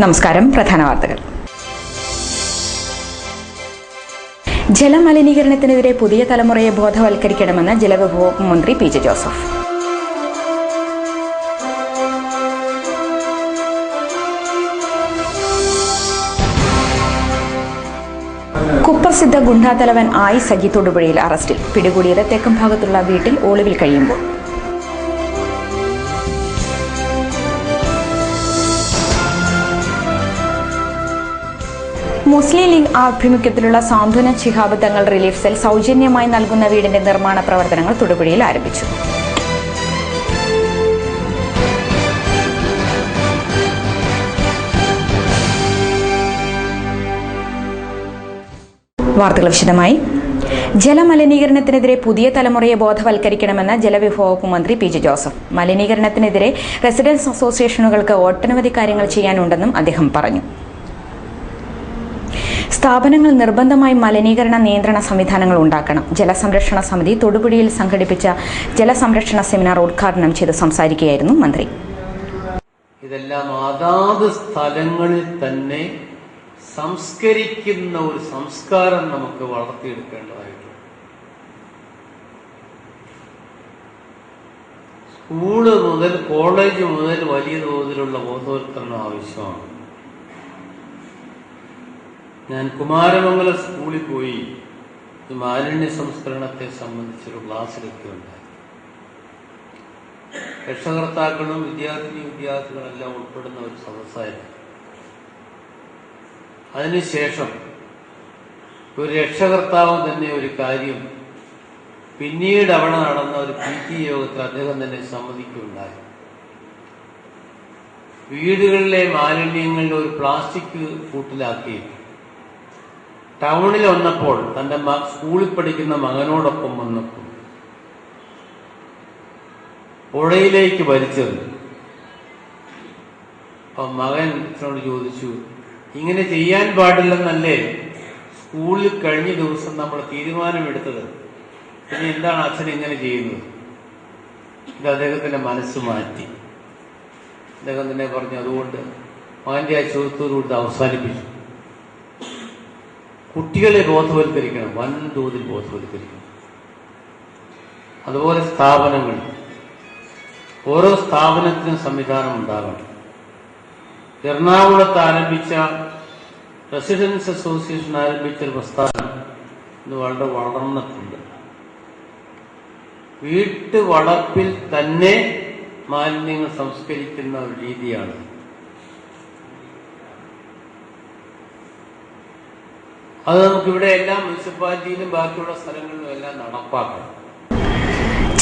നമസ്കാരം. പ്രധാന വാർത്തകൾ. ജലമലിനീകരണത്തിനെതിരെ പുതിയ തലമുറയെ ബോധവൽക്കരിക്കണമെന്ന് ജലവിഭവ മന്ത്രി പി ജെ ജോസഫ്. കുപ്രസിദ്ധ ഗുണ്ടാതലവൻ ആയി സജി തൊടുപുഴയിൽ അറസ്റ്റിൽ. പിടികൂടിയത് തെക്കും ഭാഗത്തുള്ള വീട്ടിൽ ഒളിവിൽ കഴിയുമ്പോൾ. മുസ്ലിം ലീഗ് ആഭിമുഖ്യത്തിലുള്ള സാന്ത്വന ശിഹാബ് തങ്ങൾ റിലീഫ് സെൽ സൗജന്യമായി നൽകുന്ന വീടിന്റെ നിർമ്മാണ പ്രവർത്തനങ്ങൾ തൊടുപുഴയിൽ ആരംഭിച്ചു. വാർത്തകൾ വിശദമായി. ജലമലിനീകരണത്തിനെതിരെ പുതിയ തലമുറയെ ബോധവൽക്കരിക്കണമെന്ന് ജലവിഭവ വകുപ്പ് മന്ത്രി പി ജെ ജോസഫ്. മലിനീകരണത്തിനെതിരെ റെസിഡൻസ് അസോസിയേഷനുകൾക്ക് ഒട്ടനവധി കാര്യങ്ങൾ ചെയ്യാനുണ്ടെന്നും അദ്ദേഹം പറഞ്ഞു. സ്ഥാപനങ്ങൾ നിർബന്ധമായി മലിനീകരണ നിയന്ത്രണ സംവിധാനങ്ങൾ ഉണ്ടാക്കണം. ജലസംരക്ഷണ സമിതി തൊടുപുഴയിൽ സംഘടിപ്പിച്ച ജലസംരക്ഷണ സെമിനാർ ഉദ്ഘാടനം ചെയ്ത് സംസാരിക്കുകയായിരുന്നു മന്ത്രി. ഇതെല്ലാം അതാത് സ്ഥലങ്ങളിൽ തന്നെ സംസ്കരിക്കുന്ന ഒരു സംസ്കാരം നമുക്ക് വളർത്തിയെടുക്കേണ്ടതായിട്ടുണ്ട്. സ്കൂള് മുതൽ കോളേജ് മുതൽ വലിയ തോതിലുള്ള ബോധവൽക്കരണം ആവശ്യമാണ്. ഞാൻ കുമാരമംഗലം സ്കൂളിൽ പോയി ഈ മാലിന്യ സംസ്കരണത്തെ സംബന്ധിച്ചൊരു ക്ലാസ് എടുക്കുകയുണ്ടായി. രക്ഷകർത്താക്കളും വിദ്യാർത്ഥികളെല്ലാം ഉൾപ്പെടുന്ന ഒരു സദസ്സായിരുന്നു. അതിനുശേഷം ഒരു രക്ഷകർത്താവ് തന്നെ ഒരു കാര്യം പിന്നീട് അവിടെ നടന്ന ഒരു PT യോഗത്തിൽ അദ്ദേഹം തന്നെ സമ്മതിക്കുകയുണ്ടായി. വീടുകളിലെ മാലിന്യങ്ങളിൽ ഒരു പ്ലാസ്റ്റിക് കൂട്ടിലാക്കി ടൗണിൽ വന്നപ്പോൾ തന്റെ സ്കൂളിൽ പഠിക്കുന്ന മകനോടൊപ്പം വന്നപ്പോൾ പുഴയിലേക്ക് വലിച്ചത്. അപ്പൊ മകൻ അച്ഛനോട് ചോദിച്ചു, ഇങ്ങനെ ചെയ്യാൻ പാടില്ലെന്നല്ലേ സ്കൂളിൽ കഴിഞ്ഞ ദിവസം നമ്മൾ തീരുമാനമെടുത്തത്, പിന്നെ എന്താണ് അച്ഛൻ ഇങ്ങനെ ചെയ്യുന്നത്? ഇത് അദ്ദേഹത്തിന്റെ മനസ്സ് മാറ്റി. അദ്ദേഹം തന്നെ പറഞ്ഞു, അതുകൊണ്ട് മകന്റെ ആ ചോദ്യത്തോടുകൂടി അവസാനിപ്പിച്ചു. കുട്ടികളെ ബോധവൽക്കരിക്കണം, വൻതോതിൽ ബോധവൽക്കരിക്കണം. അതുപോലെ സ്ഥാപനങ്ങൾ, ഓരോ സ്ഥാപനത്തിനും സംവിധാനം ഉണ്ടാകണം. എറണാകുളത്ത് ആരംഭിച്ച റെസിഡൻസ് അസോസിയേഷൻ ആരംഭിച്ച ഒരു പ്രസ്ഥാനം ഇത് വളരെ വളർന്നിട്ടുണ്ട്. വീട്ടുവളപ്പിൽ തന്നെ മാലിന്യങ്ങൾ സംസ്കരിക്കുന്ന ഒരു രീതിയാണ്. അത് നമുക്കിവിടെ എല്ലാ മുനിസിപ്പാലിറ്റിയിലും ബാക്കിയുള്ള സ്ഥലങ്ങളിലും എല്ലാം നടപ്പാക്കണം.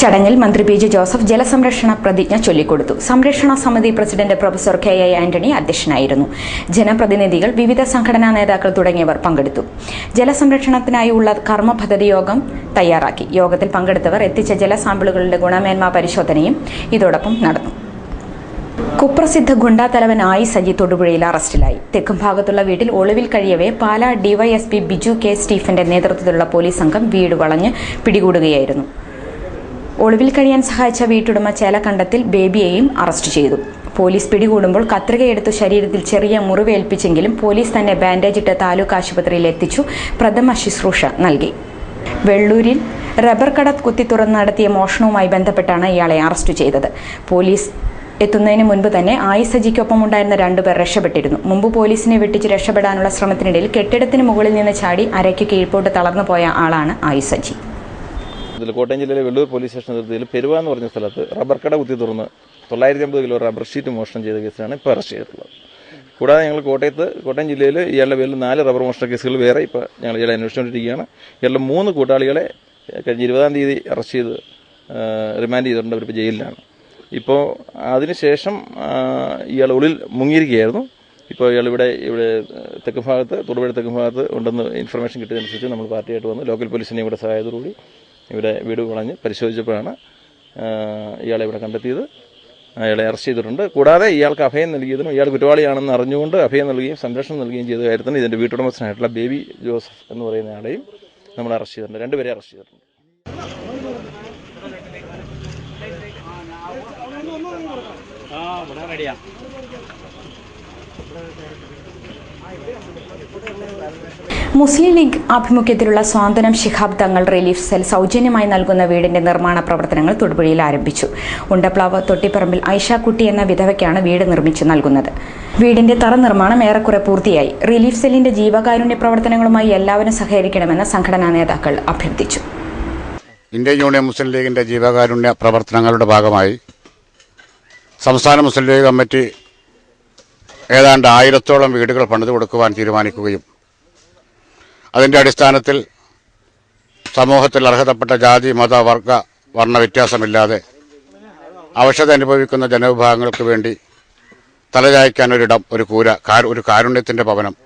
ചടങ്ങിൽ മന്ത്രി പി ജെ ജോസഫ് ജലസംരക്ഷണ പ്രതിജ്ഞ ചൊല്ലിക്കൊടുത്തു. സംരക്ഷണ സമിതി പ്രസിഡന്റ് പ്രൊഫസർ KI ആന്റണി അധ്യക്ഷനായിരുന്നു. ജനപ്രതിനിധികൾ, വിവിധ സംഘടനാ നേതാക്കൾ തുടങ്ങിയവർ പങ്കെടുത്തു. ജലസംരക്ഷണത്തിനായുള്ള കർമ്മ പദ്ധതി യോഗം തയ്യാറാക്കി. യോഗത്തിൽ പങ്കെടുത്തവർ എത്തിച്ച ജലസാമ്പിളുകളുടെ ഗുണമേന്മ പരിശോധനയും ഇതോടൊപ്പം നടന്നു. കുപ്രസിദ്ധ ഗുണ്ടാതലവൻ ആയി സജി തൊടുപുഴയിൽ അറസ്റ്റിലായി. തെക്കും ഭാഗത്തുള്ള വീട്ടിൽ ഒളിവിൽ കഴിയവേ പാലാ DYSP ബിജു K സ്റ്റീഫന്റെ നേതൃത്വത്തിലുള്ള പോലീസ് സംഘം വീട് വളഞ്ഞ് പിടികൂടുകയായിരുന്നു. ഒളിവിൽ കഴിയാൻ സഹായിച്ച വീട്ടുടമ ചേലക്കണ്ടത്തിൽ ബേബിയെയും അറസ്റ്റ് ചെയ്തു. പോലീസ് പിടികൂടുമ്പോൾ കത്രികയെടുത്ത് ശരീരത്തിൽ ചെറിയ മുറിവേൽപ്പിച്ചെങ്കിലും പോലീസ് തന്നെ ബാൻഡേജിട്ട് താലൂക്ക് ആശുപത്രിയിൽ എത്തിച്ചു പ്രഥമ ശുശ്രൂഷ നൽകി. വെള്ളൂരിൽ റബ്ബർ കട കുത്തി തുറന്ന് നടത്തിയ മോഷണവുമായി ബന്ധപ്പെട്ടാണ് ഇയാളെ അറസ്റ്റ് ചെയ്തത്. പോലീസ് എത്തുന്നതിന് മുൻപ് തന്നെ ആയി സജിക്കൊപ്പമുണ്ടായിരുന്ന 2 പേർ രക്ഷപ്പെട്ടിരുന്നു. മുമ്പ് പോലീസിനെ വെട്ടിച്ച് രക്ഷപ്പെടാനുള്ള ശ്രമത്തിനിടയിൽ കെട്ടിടത്തിന് മുകളിൽ നിന്ന് ചാടി അരയ്ക്ക് കീഴ്പോട്ട് തളർന്നു പോയ ആളാണ് ആയി സജി. കോട്ടയം ജില്ലയിലെ വെള്ളൂർ പോലീസ് സ്റ്റേഷൻ അതിർത്തിയിൽ പെരുവ എന്ന് പറഞ്ഞ സ്ഥലത്ത് റബ്ബർ കട കുത്തി തുറന്ന് 950 കിലോ റബ്ബർ ഷീറ്റ് മോഷണം ചെയ്ത കേസിലാണ് ഇപ്പോൾ അറസ്റ്റ് ചെയ്തിട്ടുള്ളത്. കൂടാതെ ഞങ്ങൾ കോട്ടയം ജില്ലയിൽ ഇയാളുടെ പേരിൽ 4 റബ്ബർ മോഷണ കേസുകൾ വേറെ ഇപ്പോൾ ഞങ്ങൾ ഇയാളെ അന്വേഷിച്ചുകൊണ്ടിരിക്കുകയാണ്. ഇയാളുടെ 3 കൂട്ടാളികളെ കഴിഞ്ഞ 20-ാം തീയതി അറസ്റ്റ് ചെയ്ത് റിമാൻഡ് ചെയ്തിട്ടുണ്ട്. അവരിപ്പോൾ ജയിലിലാണ്. ഇപ്പോൾ അതിനുശേഷം ഇയാൾ ഉള്ളിൽ മുങ്ങിയിരിക്കുകയായിരുന്നു. ഇപ്പോൾ ഇയാൾ ഇവിടെ തെക്ക് ഭാഗത്ത് തൊടുപുഴ തെക്ക് ഭാഗത്ത് ഉണ്ടെന്ന് ഇൻഫർമേഷൻ കിട്ടിയതനുസരിച്ച് നമ്മൾ പാർട്ടിയായിട്ട് വന്ന് ലോക്കൽ പോലീസിനെ ഇവിടെ സഹായത്തോടുകൂടി ഇവിടെ വീട് വളഞ്ഞ് പരിശോധിച്ചപ്പോഴാണ് ഇയാളെ ഇവിടെ കണ്ടെത്തിയത്. അയാളെ അറസ്റ്റ് ചെയ്തിട്ടുണ്ട്. കൂടാതെ ഇയാൾക്ക് അഭയം നൽകിയതിനും ഇയാൾ കുറ്റവാളിയാണെന്ന് അറിഞ്ഞുകൊണ്ട് അഭയം നൽകുകയും സംരക്ഷണം നൽകുകയും ചെയ്ത കാര്യത്തിന് ഇതിൻ്റെ വീട്ടുടമസ്ഥനായിട്ടുള്ള ബേബി ജോസഫ് എന്ന് പറയുന്ന ആളെയും നമ്മൾ അറസ്റ്റ് ചെയ്തിട്ടുണ്ട്. 2 പേരെ അറസ്റ്റ് ചെയ്തിട്ടുണ്ട്. മുസ്ലിം ലീഗ് ആഭിമുഖ്യത്തിലുള്ള സ്വാന്തനം ശിഹാബ് തങ്ങൾ റിലീഫ് സെൽ സൗജന്യമായി നൽകുന്ന വീടിന്റെ നിർമ്മാണ പ്രവർത്തനങ്ങൾ തൊടുപുഴയിൽ ആരംഭിച്ചു. ഉണ്ടപ്ലാവ് തൊട്ടിപ്പറമ്പിൽ ഐഷാക്കുട്ടി എന്ന വിധവയ്ക്കാണ് വീട് നിർമ്മിച്ചു നൽകുന്നത്. വീടിന്റെ തറ നിർമ്മാണം ഏറെക്കുറെ പൂർത്തിയായി. റിലീഫ് സെല്ലിന്റെ ജീവകാരുണ്യ പ്രവർത്തനങ്ങളുമായി എല്ലാവരും സഹകരിക്കണമെന്ന് സംഘടനാ നേതാക്കൾ അഭ്യർത്ഥിച്ചു. ഇന്ത്യൻ യൂണിയൻ മുസ്ലിം ലീഗിന്റെ ജീവകാരുണ്യ പ്രവർത്തനങ്ങളുടെ ഭാഗമായി സംസ്ഥാന മുസ്ലിം ലീഗ് കമ്മിറ്റി ഏതാണ്ട് 1000-ഓളം വീടുകൾ പണിതു കൊടുക്കുവാൻ തീരുമാനിക്കുകയും അതിൻ്റെ അടിസ്ഥാനത്തിൽ സമൂഹത്തിൽ അർഹതപ്പെട്ട ജാതി മത വർഗ വർണ്ണ വ്യത്യാസമില്ലാതെ അവശത അനുഭവിക്കുന്ന ജനവിഭാഗങ്ങൾക്ക് വേണ്ടി തലചായ്ക്കാൻ ഒരിടം, ഒരു കാരുണ്യത്തിൻ്റെ ഭവനം,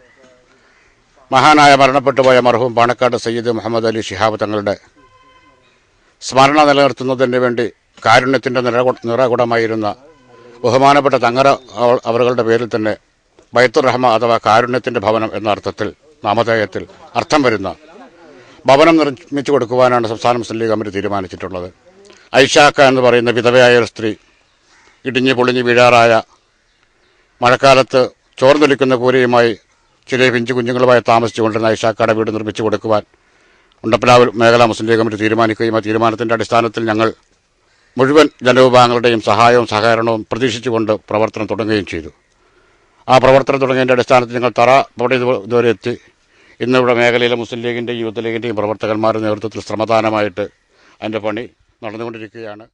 മഹാനായ മരണപ്പെട്ടുപോയ മർഹൂം പാണക്കാട് സയ്യിദ് മുഹമ്മദ് അലി ശിഹാബ് തങ്ങളുടെ സ്മരണ നിലനിർത്തുന്നതിന് വേണ്ടി കാരുണ്യത്തിൻ്റെ നിറകുടമായിരുന്ന ബഹുമാനപ്പെട്ട തങ്ങര അവരുടെ പേരിൽ തന്നെ ബൈത്തുർ റഹ്മ അഥവാ കാരുണ്യത്തിൻ്റെ ഭവനം എന്ന അർത്ഥത്തിൽ നാമധേയത്തിൽ അർത്ഥം വരുന്ന ഭവനം നിർമ്മിച്ചു കൊടുക്കുവാനാണ് സംസ്ഥാന മുസ്ലിം ലീഗ് കമ്മിറ്റി തീരുമാനിച്ചിട്ടുള്ളത്. ഐഷാക്ക എന്ന് പറയുന്ന വിധവയായ ഒരു സ്ത്രീ ഇടിഞ്ഞ് പൊളിഞ്ഞ് വീഴാറായ മഴക്കാലത്ത് ചോർന്നൊലിക്കുന്ന കൂരയുമായി ചില പിഞ്ചു കുഞ്ഞുങ്ങളുമായി താമസിച്ചുകൊണ്ടിരുന്ന ഐഷാക്കയുടെ വീട് നിർമ്മിച്ചു കൊടുക്കുവാൻ ഉണ്ടപ്ലാവ് മേഖലാ മുസ്ലിം ലീഗ് കമ്മിറ്റി തീരുമാനിക്കുകയും ആ തീരുമാനത്തിൻ്റെ അടിസ്ഥാനത്തിൽ ഞങ്ങൾ മുഴുവൻ ജനവിഭാഗങ്ങളുടെയും സഹായവും സഹകരണവും പ്രതീക്ഷിച്ചുകൊണ്ട് പ്രവർത്തനം തുടങ്ങുകയും ചെയ്തു. ആ പ്രവർത്തനം തുടങ്ങിയതിൻ്റെ അടിസ്ഥാനത്തിൽ ഞങ്ങൾ തറ ഇവിടെ ഇതുവരെ എത്തി. ഇന്നിവിടെ മേഖലയിലെ മുസ്ലിം ലീഗിൻ്റെയും യൂത്ത് ലീഗിൻ്റെയും പ്രവർത്തകന്മാരുടെ നേതൃത്വത്തിൽ ശ്രമദാനമായിട്ട് അതിൻ്റെ പണി നടന്നുകൊണ്ടിരിക്കുകയാണ്.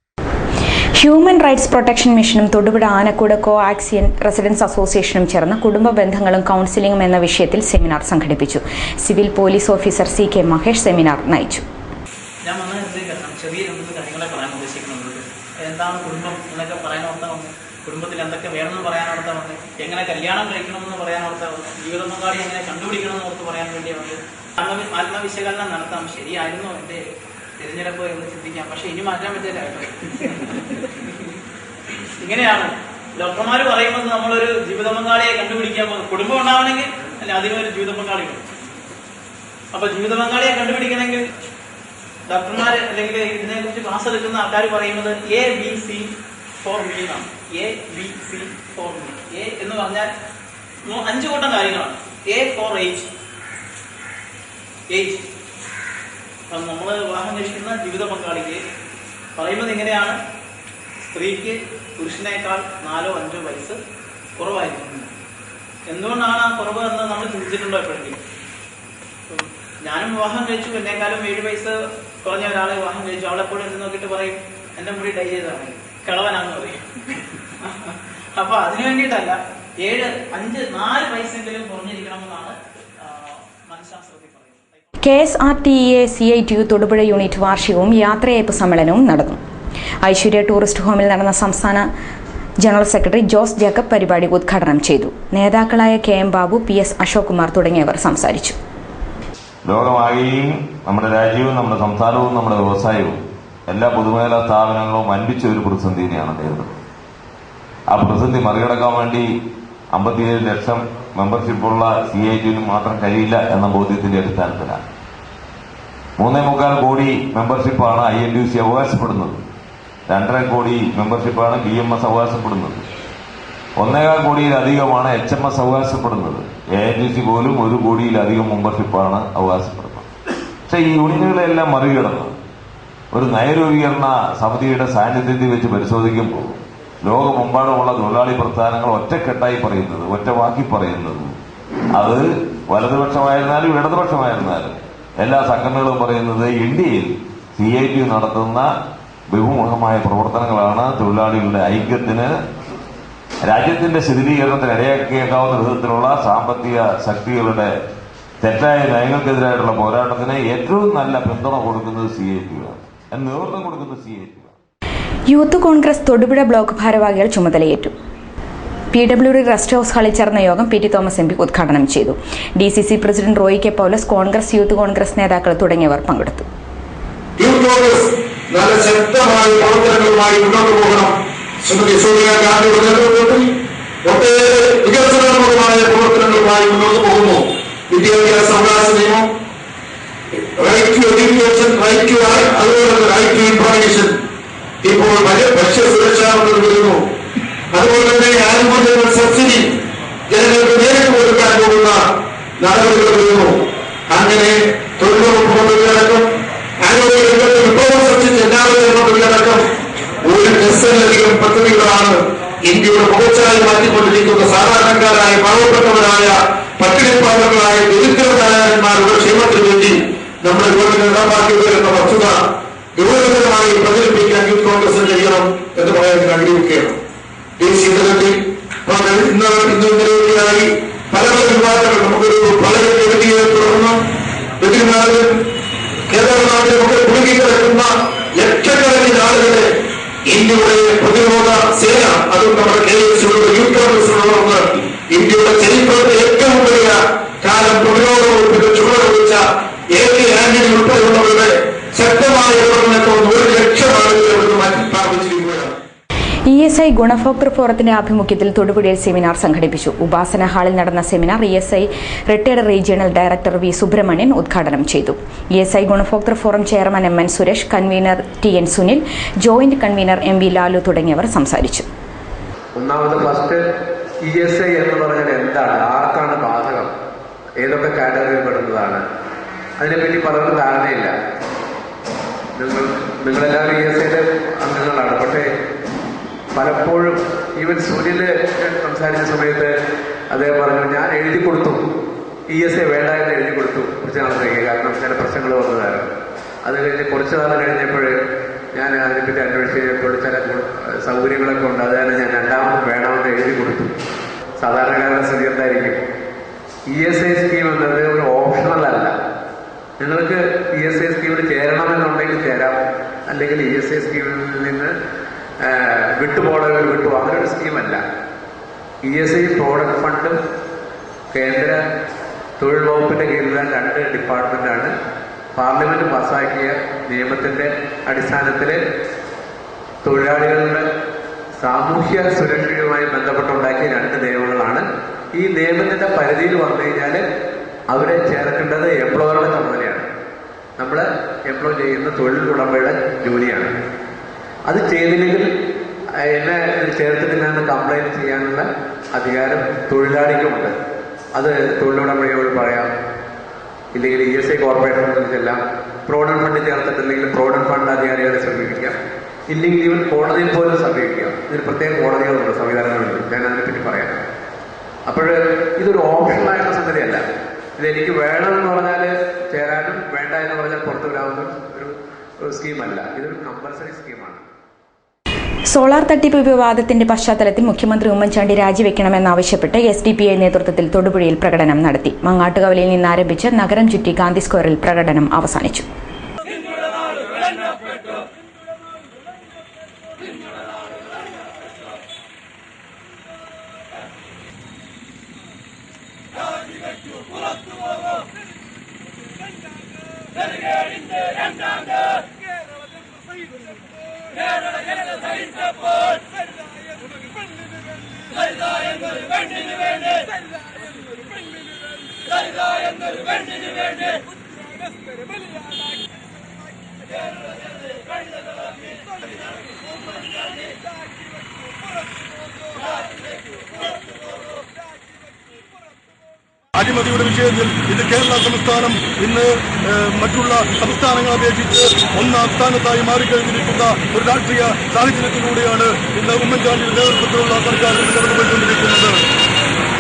ഹ്യൂമൻ റൈറ്റ്സ് പ്രൊട്ടക്ഷൻ മിഷനും തൊടുപുഴ ആനക്കൂട് കോ ആക്സിയൻ റെസിഡൻസ് അസോസിയേഷനും ചേർന്ന് കുടുംബ ബന്ധങ്ങളും കൗൺസിലിംഗും എന്ന വിഷയത്തിൽ സെമിനാർ സംഘടിപ്പിച്ചു. Civil police officer CK Mahesh seminar നയിച്ചു. ഞാൻ ചെറിയ കാര്യങ്ങളെ പറയാൻ ഉദ്ദേശിക്കുന്നത് എന്താണ് കുടുംബം എന്നൊക്കെ പറയാനോർത്താ വന്ന്, കുടുംബത്തിൽ എന്തൊക്കെ വേണമെന്ന് പറയാനോർത്താ വന്ന്, എങ്ങനെ കല്യാണം കഴിക്കണമെന്ന് പറയാനോർത്താ വന്ന്, ജീവിത പങ്കാളി എങ്ങനെ കണ്ടുപിടിക്കണമെന്ന് ഓർത്ത് പറയാൻ വേണ്ടി വന്ന് ആത്മവിശകലനം നടത്താം. ശരിയായിരുന്നു എൻ്റെ തിരഞ്ഞെടുപ്പ് എന്ന് ചിന്തിക്കാം. പക്ഷെ ഇനി മാറ്റാൻ പറ്റില്ല. ഇങ്ങനെയാണ് ഡോക്ടർമാർ പറയുമ്പോൾ നമ്മളൊരു ജീവിത പങ്കാളിയെ കണ്ടുപിടിക്കാൻ പോകും. കുടുംബം ഉണ്ടാവണമെങ്കിൽ അല്ല അതിനൊരു ജീവിത പങ്കാളി വേണം. അപ്പൊ ജീവിത പങ്കാളിയെ കണ്ടുപിടിക്കണമെങ്കിൽ ഡോക്ടർമാർ അല്ലെങ്കിൽ ഇതിനെ കുറിച്ച് ക്ലാസ് എടുക്കുന്ന ആൾക്കാർ പറയുന്നത് ABC for me എന്നാണ്. ABC for me. A എന്ന് പറഞ്ഞാൽ 5 കൂട്ടം കാര്യങ്ങളാണ്. A for age. നമ്മൾ വിവാഹം കഴിക്കുന്ന ജീവിത പങ്കാളിക്ക് പറയുന്നത് ഇങ്ങനെയാണ്: സ്ത്രീക്ക് പുരുഷനേക്കാൾ 4-5 വയസ്സ് കുറവായിരിക്കും. എന്തുകൊണ്ടാണ് ആ കുറവ് എന്ന് നമ്മൾ ചിന്തിച്ചിട്ടുണ്ടോ എപ്പോഴെങ്കിലും? ഞാനും വിവാഹം കഴിച്ചു, എന്നെക്കാളും 7 വയസ്സ് കുറഞ്ഞ ഒരാളെ വിവാഹം കഴിച്ചു. അവളെപ്പോഴും എടുത്ത് നോക്കിയിട്ട് പറയും എന്റെ മുടി ഡൈ ചെയ്താണ്, കിളവനാന്ന് പറയും. അപ്പൊ അതിനു വേണ്ടിയിട്ടല്ല, 4 വയസ്സെങ്കിലും കുറഞ്ഞിരിക്കണമെന്നാണ് മനഃശാസ്ത്രത്തിൽ പറയുന്നത്. KSRTEA CITU തൊടുപുഴ യൂണിറ്റ് വാർഷികവും യാത്രയയപ്പ് സമ്മേളനവും നടന്നു. ഐശ്വര്യ ടൂറിസ്റ്റ് ഹോമിൽ നടന്ന സംസ്ഥാന ജനറൽ സെക്രട്ടറി ജോസ് ജേക്കബ് പരിപാടി ഉദ്ഘാടനം ചെയ്തു. നേതാക്കളായ KM ബാബു, PS അശോക് കുമാർ തുടങ്ങിയവർ സംസാരിച്ചു. ലോകമാകെയും നമ്മുടെ രാജ്യവും നമ്മുടെ സംസ്ഥാനവും നമ്മുടെ വ്യവസായവും എല്ലാ പൊതുമേഖലാ സ്ഥാപനങ്ങളും വൻപിച്ച ഒരു പ്രതിസന്ധിനെയാണ് നേരിടുന്നത്. ആ പ്രതിസന്ധി മറികടക്കാൻ വേണ്ടി 57 ലക്ഷം മെമ്പർഷിപ്പുള്ള CITU മാത്രം കഴിയില്ല എന്ന ബോധ്യത്തിന്റെ അടിസ്ഥാനത്തിലാണ് 3.25 കോടി മെമ്പർഷിപ്പാണ് INTUC അവകാശപ്പെടുന്നത്. 2.5 കോടി മെമ്പർഷിപ്പാണ് BMS അവകാശപ്പെടുന്നത്. 1.25 കോടിയിലധികമാണ് HMS അവകാശപ്പെടുന്നത്. AITC പോലും 1 കോടിയിലധികം മെമ്പർഷിപ്പാണ് അവകാശപ്പെടുന്നത്. പക്ഷെ ഈ യൂണിയനുകളെല്ലാം മറികടന്ന് ഒരു നയരൂപീകരണ സമിതിയുടെ സാന്നിധ്യത്തിൽ വെച്ച് പരിശോധിക്കുമ്പോൾ ലോകമെമ്പാടുമുള്ള തൊഴിലാളി പ്രസ്ഥാനങ്ങൾ ഒറ്റക്കെട്ടായി പറയുന്നത്, ഒറ്റ വാക്കി പറയുന്നത്, അത് വലതുപക്ഷമായിരുന്നാലും ഇടതുപക്ഷമായിരുന്നാലും എല്ലാ സംഘടനകളും പറയുന്നത് ഇന്ത്യയിൽ CITU നടത്തുന്ന ബഹുമുഖമായ പ്രവർത്തനങ്ങളാണ് തൊഴിലാളികളുടെ ഐക്യത്തിന്, രാജ്യത്തിന്റെ ശിഥിലീകരണത്തിന് ഇടയാക്കിയേക്കാവുന്ന വിധത്തിലുള്ള സാമ്പത്തിക ശക്തികളുടെ തെറ്റായ നയങ്ങൾക്കെതിരായിട്ടുള്ള പോരാട്ടത്തിന് ഏറ്റവും നല്ല പിന്തുണ കൊടുക്കുന്നത് CITU ആണ്, നേതൃത്വം കൊടുക്കുന്നത് CITU ആണ്. യൂത്ത് കോൺഗ്രസ് തൊടുപുഴ ബ്ലോക്ക് ഭാരവാഹികൾ ചുമതലയേറ്റു. PWD റെസ്റ്റ് ഹൌസ് ഹാളിൽ ചേർന്ന യോഗം PT തോമസ് MP ഉദ്ഘാടനം ചെയ്തു. DCC പ്രസിഡന്റ് റോയി K പൗലോസ്, കോൺഗ്രസ് യൂത്ത് കോൺഗ്രസ് നേതാക്കൾ തുടങ്ങിയവർ പങ്കെടുത്തു. യൂത്ത് കോൺഗ്രസ് നല്ല ശക്തമായ പ്രവർത്തനങ്ങളുമായി മുന്നോട്ട് പോകണം. ശ്രീമതി സോണിയാഗാന്ധിയുടെ നേതൃത്വത്തിൽ ഒട്ടേറെ വികസനപരമായ പ്രവർത്തനങ്ങളുമായി മുന്നോട്ട് പോകുന്നു. വിദ്യാഭ്യാസ അവകാശ നിയമം, റൈറ്റ് ടു എഡ്യൂക്കേഷൻ, അതുപോലെ റൈറ്റ് ടു ഇൻഫർമേഷൻ, ഇപ്പോൾ ഭക്ഷ്യസുരക്ഷാ വരുന്നു. അതുപോലെ തന്നെ ആനുകൂല്യങ്ങൾ, സബ്സിഡി ജനങ്ങൾക്ക് നടപടികൾ വരുന്നു. അങ്ങനെ തൊഴിലുറപ്പ് പദ്ധതിയടക്കം ആരോഗ്യ രംഗത്ത് വിഭവം സൃഷ്ടിച്ച എല്ലാവരും പദ്ധതിയടക്കം 1 ഡസനിലധികം പദ്ധതികളാണ് ഇന്ത്യയുടെ മുഖച്ഛായ മാറ്റിക്കൊണ്ടിരിക്കുന്ന സാധാരണക്കാരായ പാവപ്പെട്ടവരായ പട്ടിണിപ്പാവങ്ങളായ ദരിദ്രനായകന്മാരുടെ ക്ഷേമത്തിന് വേണ്ടി നമ്മുടെ ഗവൺമെന്റ് നടപ്പാക്കി വരുന്ന വസ്തുത ഗൗരവതരമായി പ്രചരിപ്പിക്കാൻ യൂത്ത് കോൺഗ്രസിന് കഴിയണം എന്ന് പറയാൻ ആഗ്രഹിക്കുകയാണ്. ദേശീയ തലത്തിൽ ഇന്നലെയായി പല വിവാദങ്ങൾ നമുക്കൊരു വളരെ വ്യക്തിയെ തുടർന്ന് വെറ്റിനാളിൽ കേരളനാട്ടിൽ നമുക്ക് കുടുങ്ങിക്കിടക്കുന്ന ലക്ഷക്കണക്കിന് ആളുകളെ ഇന്ത്യയുടെ പ്രതിരോധ സേന, അതും നമ്മുടെ KSയുടെ യൂത്ത് കോൺഗ്രസിനോടൊന്ന് ഇന്ത്യയുടെ ചരിത്രത്തിലെ ഏറ്റവും വലിയ കാലം പ്രതിരോധ വകുപ്പിന്റെ ചുമതല വഹിച്ച AK ആന്റണി ഉൾപ്പെടെയുള്ളവരുടെ ശക്തമായ പ്രവർത്തനത്തോട് 1 ലക്ഷം ആളുകളെ മാറ്റി സ്ഥാപിച്ചിരിക്കുകയാണ്. ESI ഗുണഭോക്തൃ ഫോറത്തിന്റെ ആഭിമുഖ്യത്തിൽ തൊടുപുഴയിൽ സെമിനാർ സംഘടിപ്പിച്ചു. ഉപാസന ഹാളിൽ നടന്ന seminar ESI retired regional director V Subrahmanyan ഉദ്ഘാടനം ചെയ്തു. ESI ഗുണഭോക്തൃ forum chairman MN Suresh, convener TN Sunil, joint convener MV Lalu തുടങ്ങിയവർ സംസാരിച്ചു. ഒന്നാമത് ഫസ്റ്റ് ESI എന്ന് പറഞ്ഞാൽ എന്താണ്, ആർക്കാണ് ബാധകം, ഏതൊക്കെ കാറ്റഗറിയിൽ പെടുന്നതാണ്, അതിനെപ്പറ്റി പലർക്കും ധാരണയില്ല. നിങ്ങളെല്ലാവരും ESIയുടെ അംഗങ്ങളാണ്. പക്ഷേ പലപ്പോഴും ഈവൻ സൂര്യന് സംസാരിച്ച സമയത്ത് അദ്ദേഹം പറഞ്ഞു, ഞാൻ എഴുതി കൊടുത്തു, ESI വേണ്ട എന്ന് എഴുതി കൊടുത്തു കുറച്ച് നാളത്തേക്ക്, കാരണം ചില പ്രശ്നങ്ങൾ വന്നതായിരുന്നു. അത് കഴിഞ്ഞ് കുറച്ച് നാൾ കഴിഞ്ഞപ്പോൾ ഞാൻ അതിനെപ്പറ്റി അന്വേഷിച്ച് കഴിഞ്ഞപ്പോൾ ചില സൗകര്യങ്ങളൊക്കെ ഉണ്ട്, അതാണ് ഞാൻ രണ്ടാമത് വേണമെന്ന് എഴുതി കൊടുത്തു. സാധാരണക്കാരുടെ സ്ഥിതി എന്തായിരിക്കും? ESI സ്കീം എന്നത് ഒരു ഓപ്ഷണൽ അല്ല. നിങ്ങൾക്ക് ESI സ്കീമിൽ ചേരണമെന്നുണ്ടെങ്കിൽ ചേരാം, അല്ലെങ്കിൽ ESI സ്കീമിൽ നിന്ന് വിട്ടുപോകണമെങ്കിൽ വിട്ടുപോകും. അങ്ങനൊരു സ്കീമല്ല. ESI പ്രോവിഡന്റ് ഫണ്ടും കേന്ദ്ര തൊഴിൽ വകുപ്പിന്റെ കീഴിലുള്ള 2 ഡിപ്പാർട്ട്മെന്റാണ്. പാർലമെന്റ് പാസ്സാക്കിയ നിയമത്തിന്റെ അടിസ്ഥാനത്തിൽ തൊഴിലാളികളുടെ സാമൂഹ്യ സുരക്ഷയുമായി ബന്ധപ്പെട്ടുണ്ടാക്കിയ 2 നിയമങ്ങളാണ്. ഈ നിയമത്തിന്റെ പരിധിയിൽ വന്നു കഴിഞ്ഞാൽ അവരെ ചേർക്കേണ്ടത് എംപ്ലോയറുടെ ചുമതലയാണ്. നമ്മൾ എംപ്ലോയ് ചെയ്യുന്ന തൊഴിൽ ഉടമയുടെ ജോലിയാണ്. അത് ചെയ്തില്ലെങ്കിൽ എന്നെ ചേർത്തിട്ടില്ല എന്ന് കംപ്ലൈന്റ് ചെയ്യാനുള്ള അധികാരം തൊഴിലാളിക്കുമുണ്ട്. അത് തൊഴിലുടമയോട് പറയാം, ഇല്ലെങ്കിൽ ESI കോർപ്പറേഷനിൽ ചെല്ലാം. പ്രോവിഡന്റ് ഫണ്ട് ചേർത്തിട്ടില്ലെങ്കിൽ പ്രോവിഡന്റ് ഫണ്ട് അധികാരികളെ സമീപിക്കാം, ഇല്ലെങ്കിൽ ഇവൻ കോടതിയിൽ പോലും സമീപിക്കാം. ഇതിന് പ്രത്യേക കോടതികളുണ്ട്, സംവിധാനങ്ങളുണ്ട്. ഞാൻ അതിനെപ്പറ്റി പറയാം. അപ്പോൾ ഇതൊരു ഓപ്ഷണലായിട്ടുള്ള സംഗതിയല്ല. ഇതെനിക്ക് വേണമെന്ന് പറഞ്ഞാൽ ചേരാനും വേണ്ട എന്ന് പറഞ്ഞാൽ പുറത്തു വരാവുന്ന ഒരു സ്കീമല്ല. ഇതൊരു കമ്പൽസറി സ്കീമാണ്. സോളാർ തട്ടിപ്പ് വിവാദത്തിന്റെ പശ്ചാത്തലത്തിൽ മുഖ്യമന്ത്രി ഉമ്മൻചാണ്ടി രാജിവെക്കണമെന്നാവശ്യപ്പെട്ട് SDPI നേതൃത്വത്തിൽ തൊടുപുഴയിൽ പ്രകടനം നടത്തി. മങ്ങാട്ടുകവലയിൽ നിന്നാരംഭിച്ച് നഗരം ചുറ്റി ഗാന്ധി സ്ക്വയറിൽ പ്രകടനം അവസാനിച്ചു. അഴിമതിയുടെ വിഷയത്തിൽ ഇത് കേരള സംസ്ഥാനം ഇന്ന് മറ്റുള്ള സംസ്ഥാനങ്ങളെ അപേക്ഷിച്ച് 1ാം സ്ഥാനത്തായി മാറിക്കഴിഞ്ഞിരിക്കുന്ന ഒരു രാഷ്ട്രീയ സാഹചര്യത്തിലൂടെയാണ് ഇന്ന് ഉമ്മൻചാണ്ടിയുടെ നേതൃത്വത്തിലുള്ള സർക്കാർ കടന്നുപോയിക്കൊണ്ടിരിക്കുന്നത്.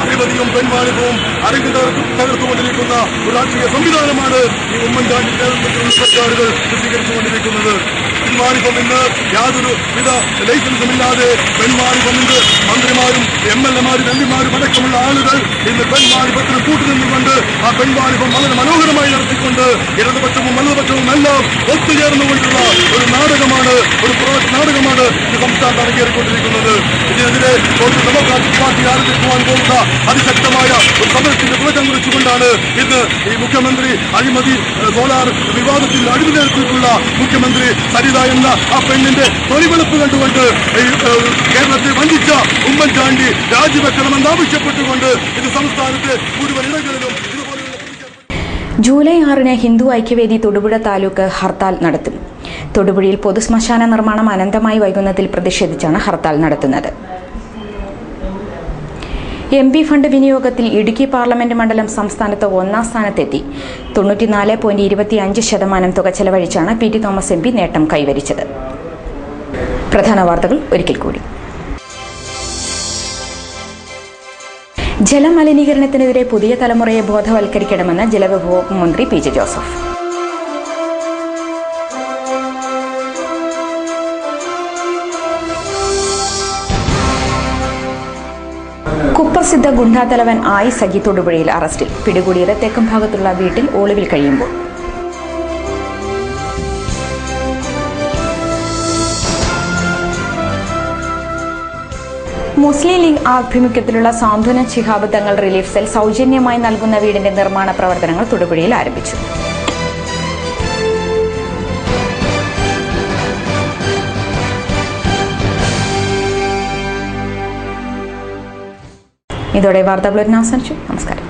അഴിമതിയും പെൺവാണിഭവും അരങ്ങ് തകർത്തുകൊണ്ടിരിക്കുന്ന ഒരു രാഷ്ട്രീയ സംവിധാനമാണ് ഈ ഉമ്മൻചാണ്ടി നേതൃത്വത്തിലുള്ള സർക്കാരുകൾ ചിത്രീകരിച്ചുകൊണ്ടിരിക്കുന്നത്. പെൺവാണിഭം ഇന്ന് യാതൊരു വിധ ലൈസൻസും ഇല്ലാതെ പെൺവാണിഭം ഇന്ന് മന്ത്രിമാരും MLA-മാരും MP-മാരും അടക്കമുള്ള ആളുകൾ ഇന്ന് പെൺവാണിഭത്തിന് കൂട്ടുനിന്നുകൊണ്ട് ആ പെൺവാണിഭം വളരെ മനോഹരമായി നടത്തിക്കൊണ്ട് ഇടതുപക്ഷവും വലതുപക്ഷവും എല്ലാം ഒത്തുചേർന്നുകൊണ്ടുള്ള ഒരു നാടകമാണ് ഈ സംസ്ഥാനത്ത് അരങ്ങേറിക്കൊണ്ടിരിക്കുന്നത്. ഇതിനെതിരെ കോൺഗ്രസ് ഡെമോക്രാറ്റിക് പാർട്ടി ആരംഭിക്കുവാൻ പോകുന്ന അതിശക്തമായ ഒരു സമരത്തിന്റെ തുടക്കം കുറിച്ചുകൊണ്ടാണ് ഇന്ന് ഈ മുഖ്യമന്ത്രി അഴിമതി സോളാർ വിവാദത്തിൽ അഴിമതിയേൽപ്പിച്ചിട്ടുള്ള മുഖ്യമന്ത്രി സരിത എന്ന ആ പെണ്ണിന്റെ തൊലിവെളുപ്പ് കണ്ടുകൊണ്ട് കേരളത്തെ വഞ്ചിച്ച ഉമ്മൻചാണ്ടി രാജിവെക്കണമെന്നാവശ്യപ്പെട്ടുകൊണ്ട് ഇത് സംസ്ഥാനത്തെ മുഴുവൻ ഇടങ്ങളിലും ജൂലൈ 6-ന് ഹിന്ദു ഐക്യവേദി തൊടുപുഴ താലൂക്ക് ഹർത്താൽ നടത്തും. തൊടുപുഴയിൽ പൊതുശ്മശാന നിർമ്മാണം അനന്തമായി വൈകുന്നതിൽ പ്രതിഷേധിച്ചാണ് ഹർത്താൽ നടത്തുന്നത്. MP ഫണ്ട് വിനിയോഗത്തിൽ ഇടുക്കി പാർലമെന്റ് മണ്ഡലം സംസ്ഥാനത്ത് ഒന്നാം സ്ഥാനത്തെത്തി. 94.25% തുക ചെലവഴിച്ചാണ് PT തോമസ് MP നേട്ടം കൈവരിച്ചത്. പ്രധാന വാർത്തകൾ ഒരിക്കൽ കൂടി. ജലമലിനീകരണത്തിനെതിരെ പുതിയ തലമുറയെ ബോധവൽക്കരിക്കണമെന്ന് ജലവിഭവ മന്ത്രി PJ ജോസഫ്. കുപ്രസിദ്ധ ഗുണ്ടാതലവൻ ആയി സജി തൊടുപുഴയിൽ അറസ്റ്റിൽ. പിടികൂടിയത് തെക്കും ഭാഗത്തുള്ള വീട്ടിൽ ഒളിവിൽ കഴിയുമ്പോൾ. മുസ്ലിം ലീഗ് ആഭിമുഖ്യത്തിലുള്ള സാന്ത്വനം ശിഹാബ് തങ്ങൾ റിലീഫ് സെൽ സൗജന്യമായി നൽകുന്ന വീടിന്റെ നിർമ്മാണ പ്രവർത്തനങ്ങൾ തൊടുപുഴയിൽ ആരംഭിച്ചു. ഇതോടെ വാർത്താ ബുള്ളറ്റിൻ അവസാനിച്ചു. നമസ്കാരം.